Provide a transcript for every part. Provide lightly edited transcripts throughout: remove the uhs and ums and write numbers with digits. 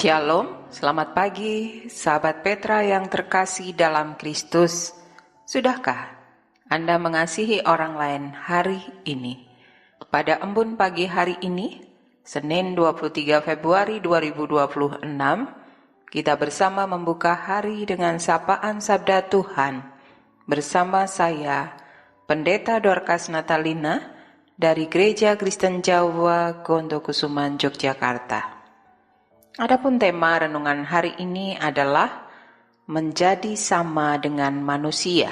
Shalom, selamat pagi, sahabat Petra yang terkasih dalam Kristus. Sudahkah Anda mengasihi orang lain hari ini? Pada embun pagi hari ini, Senin 23 Februari 2026, kita bersama membuka hari dengan sapaan Sabda Tuhan bersama saya, Pendeta Dorcas Natalina dari Gereja Kristen Jawa Gondokusuman, Yogyakarta. Adapun tema renungan hari ini adalah menjadi sama dengan manusia,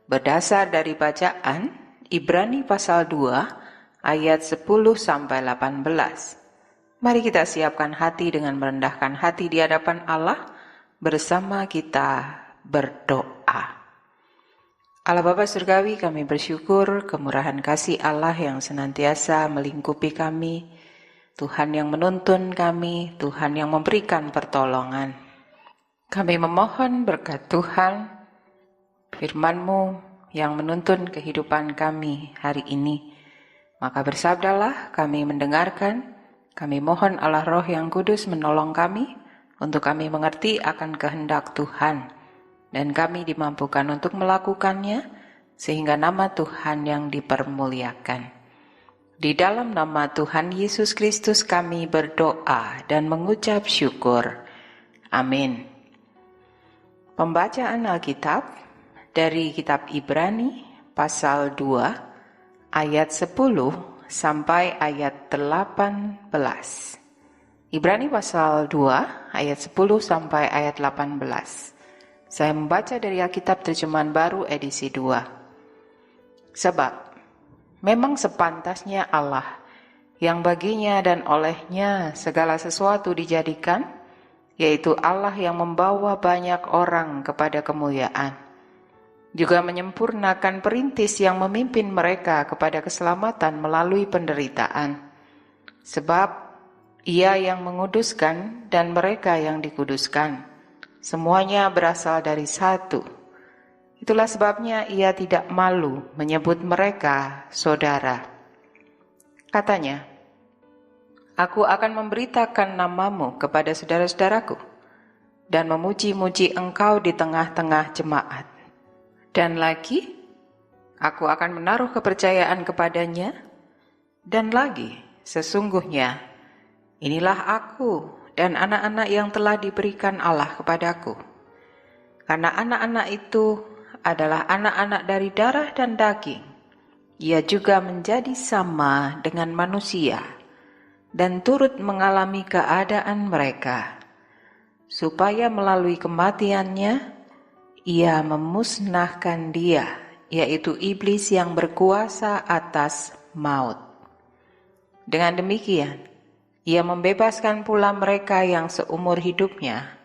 berdasar dari bacaan Ibrani pasal 2 ayat 10-18. Mari kita siapkan hati dengan merendahkan hati di hadapan Allah, bersama kita berdoa. Allah Bapa Surgawi, kami bersyukur kemurahan kasih Allah yang senantiasa melingkupi kami, Tuhan yang menuntun kami, Tuhan yang memberikan pertolongan. Kami memohon berkat Tuhan, firman-Mu yang menuntun kehidupan kami hari ini. Maka bersabdalah, kami mendengarkan, kami mohon Allah Roh yang Kudus menolong kami, untuk kami mengerti akan kehendak Tuhan, dan kami dimampukan untuk melakukannya, sehingga nama Tuhan yang dipermuliakan. Di dalam nama Tuhan Yesus Kristus kami berdoa dan mengucap syukur. Amin. Pembacaan Alkitab dari kitab Ibrani pasal 2 ayat 10 sampai ayat 18. Ibrani pasal 2 ayat 10 sampai ayat 18. Saya membaca dari Alkitab Terjemahan Baru edisi 2. Sebab memang sepantasnya Allah, yang baginya dan olehnya segala sesuatu dijadikan, yaitu Allah yang membawa banyak orang kepada kemuliaan, juga menyempurnakan perintis yang memimpin mereka kepada keselamatan melalui penderitaan. Sebab Ia yang menguduskan dan mereka yang dikuduskan, semuanya berasal dari satu. Itulah sebabnya Ia tidak malu menyebut mereka saudara. Katanya, Aku akan memberitakan namamu kepada saudara-saudaraku, dan memuji-muji engkau di tengah-tengah jemaat. Dan lagi, aku akan menaruh kepercayaan kepadanya, dan lagi, sesungguhnya, inilah aku dan anak-anak yang telah diberikan Allah kepadaku. Karena anak-anak itu adalah anak-anak dari darah dan daging, Ia juga menjadi sama dengan manusia dan turut mengalami keadaan mereka, supaya melalui kematiannya Ia memusnahkan dia, yaitu iblis yang berkuasa atas maut. Dengan demikian, Ia membebaskan pula mereka yang seumur hidupnya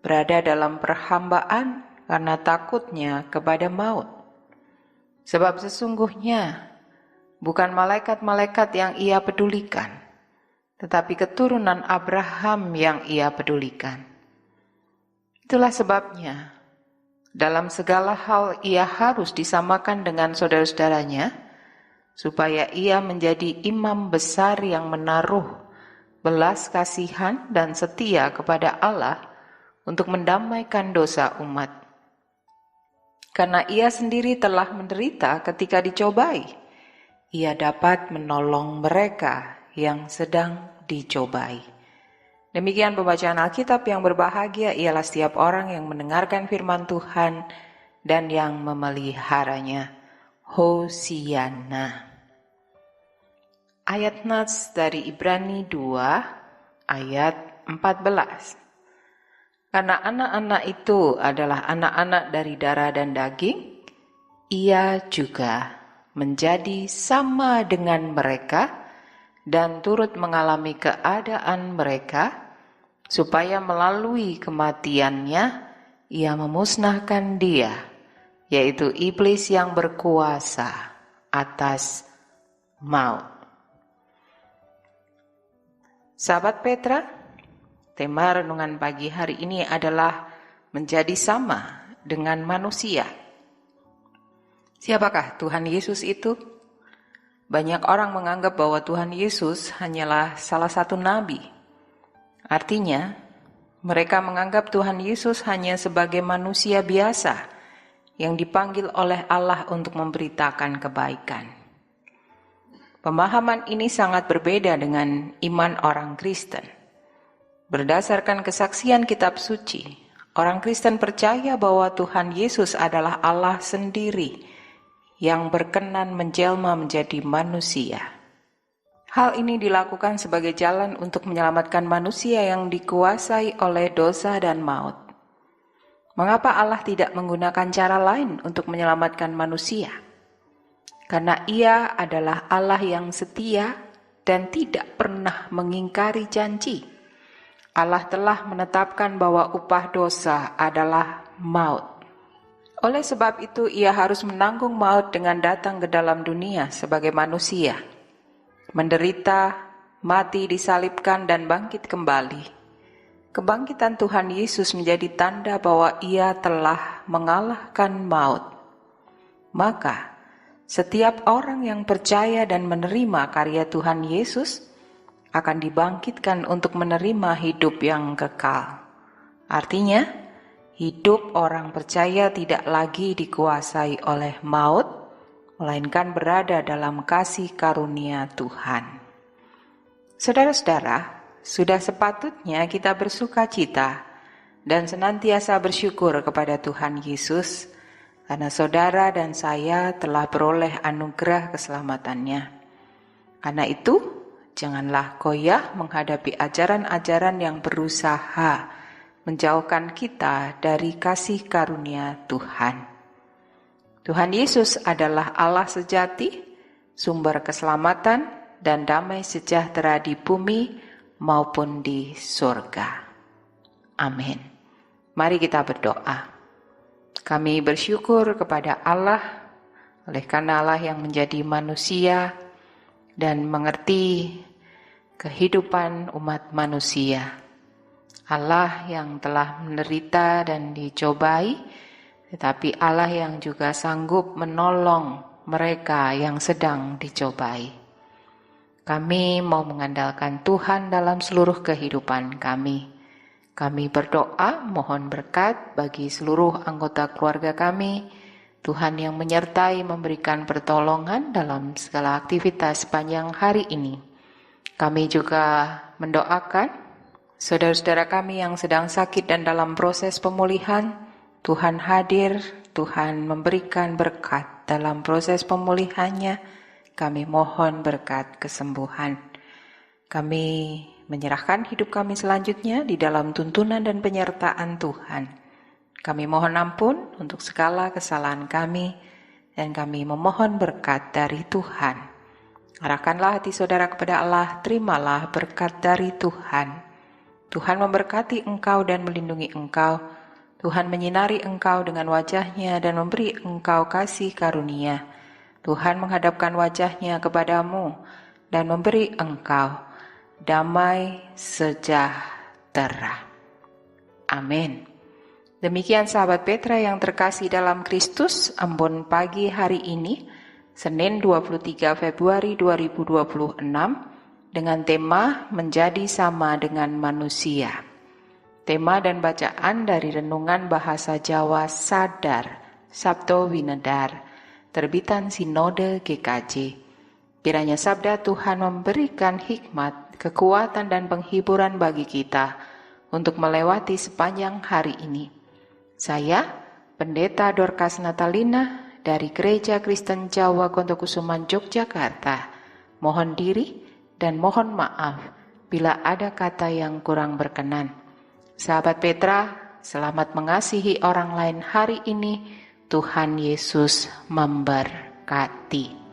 berada dalam perhambaan karena takutnya kepada maut. Sebab sesungguhnya bukan malaikat-malaikat yang Ia pedulikan, tetapi keturunan Abraham yang Ia pedulikan. Itulah sebabnya dalam segala hal Ia harus disamakan dengan saudara-saudaranya, supaya Ia menjadi imam besar yang menaruh belas kasihan dan setia kepada Allah untuk mendamaikan dosa umat. Karena Ia sendiri telah menderita ketika dicobai, Ia dapat menolong mereka yang sedang dicobai. Demikian pembacaan Alkitab. Yang berbahagia ialah setiap orang yang mendengarkan firman Tuhan dan yang memeliharanya. Hosiana. Ayat Nats dari Ibrani 2 ayat 14. Karena anak-anak itu adalah anak-anak dari darah dan daging, Ia juga menjadi sama dengan mereka dan turut mengalami keadaan mereka, supaya melalui kematiannya Ia memusnahkan dia, yaitu iblis yang berkuasa atas maut. Sahabat Petra, tema renungan pagi hari ini adalah menjadi sama dengan manusia. Siapakah Tuhan Yesus itu? Banyak orang menganggap bahwa Tuhan Yesus hanyalah salah satu nabi. Artinya, Mereka menganggap Tuhan Yesus hanya sebagai manusia biasa yang dipanggil oleh Allah untuk memberitakan kebaikan. Pemahaman ini sangat berbeda dengan iman orang Kristen. Berdasarkan kesaksian kitab suci, orang Kristen percaya bahwa Tuhan Yesus adalah Allah sendiri yang berkenan menjelma menjadi manusia. Hal ini dilakukan sebagai jalan untuk menyelamatkan manusia yang dikuasai oleh dosa dan maut. Mengapa Allah tidak menggunakan cara lain untuk menyelamatkan manusia? Karena Ia adalah Allah yang setia dan tidak pernah mengingkari janji. Allah telah menetapkan bahwa upah dosa adalah maut. Oleh sebab itu, Ia harus menanggung maut dengan datang ke dalam dunia sebagai manusia, menderita, mati, disalibkan, dan bangkit kembali. Kebangkitan Tuhan Yesus menjadi tanda bahwa Ia telah mengalahkan maut. Maka, setiap orang yang percaya dan menerima karya Tuhan Yesus akan dibangkitkan untuk menerima hidup yang kekal. Artinya, hidup orang percaya tidak lagi dikuasai oleh maut, melainkan berada dalam kasih karunia Tuhan. Saudara-saudara, sudah sepatutnya kita bersuka cita dan senantiasa bersyukur kepada Tuhan Yesus, karena saudara dan saya telah beroleh anugerah keselamatannya. Karena itu, janganlah goyah menghadapi ajaran-ajaran yang berusaha menjauhkan kita dari kasih karunia Tuhan. Tuhan Yesus adalah Allah sejati, sumber keselamatan dan damai sejahtera di bumi maupun di surga. Amin. Mari kita berdoa. Kami bersyukur kepada Allah, oleh karena Allah yang menjadi manusia dan mengerti kehidupan umat manusia. Allah yang telah menderita dan dicobai, tetapi Allah yang juga sanggup menolong mereka yang sedang dicobai. Kami mau mengandalkan Tuhan dalam seluruh kehidupan kami. Kami berdoa mohon berkat bagi seluruh anggota keluarga kami. Tuhan yang menyertai memberikan pertolongan dalam segala aktivitas sepanjang hari ini. Kami juga mendoakan saudara-saudara kami yang sedang sakit dan dalam proses pemulihan. Tuhan hadir, Tuhan memberikan berkat dalam proses pemulihannya. Kami mohon berkat kesembuhan. Kami menyerahkan hidup kami selanjutnya di dalam tuntunan dan penyertaan Tuhan. Kami mohon ampun untuk segala kesalahan kami, dan kami memohon berkat dari Tuhan. Arahkanlah hati saudara kepada Allah, terimalah berkat dari Tuhan. Tuhan memberkati engkau dan melindungi engkau. Tuhan menyinari engkau dengan wajah-Nya dan memberi engkau kasih karunia. Tuhan menghadapkan wajah-Nya kepadamu dan memberi engkau damai sejahtera. Amin. Demikian sahabat Petra yang terkasih dalam Kristus, embun pagi hari ini, Senin 23 Februari 2026, dengan tema Menjadi Sama dengan Manusia. Tema dan bacaan dari renungan bahasa Jawa Sadar, Sabto Winedar, terbitan Sinode GKJ. Kiranya sabda Tuhan memberikan hikmat, kekuatan dan penghiburan bagi kita untuk melewati sepanjang hari ini. Saya, Pendeta Dorcas Natalina dari Gereja Kristen Jawa Kontokusuman Yogyakarta, mohon diri dan mohon maaf bila ada kata yang kurang berkenan. Sahabat Petra, selamat mengasihi orang lain hari ini. Tuhan Yesus memberkati.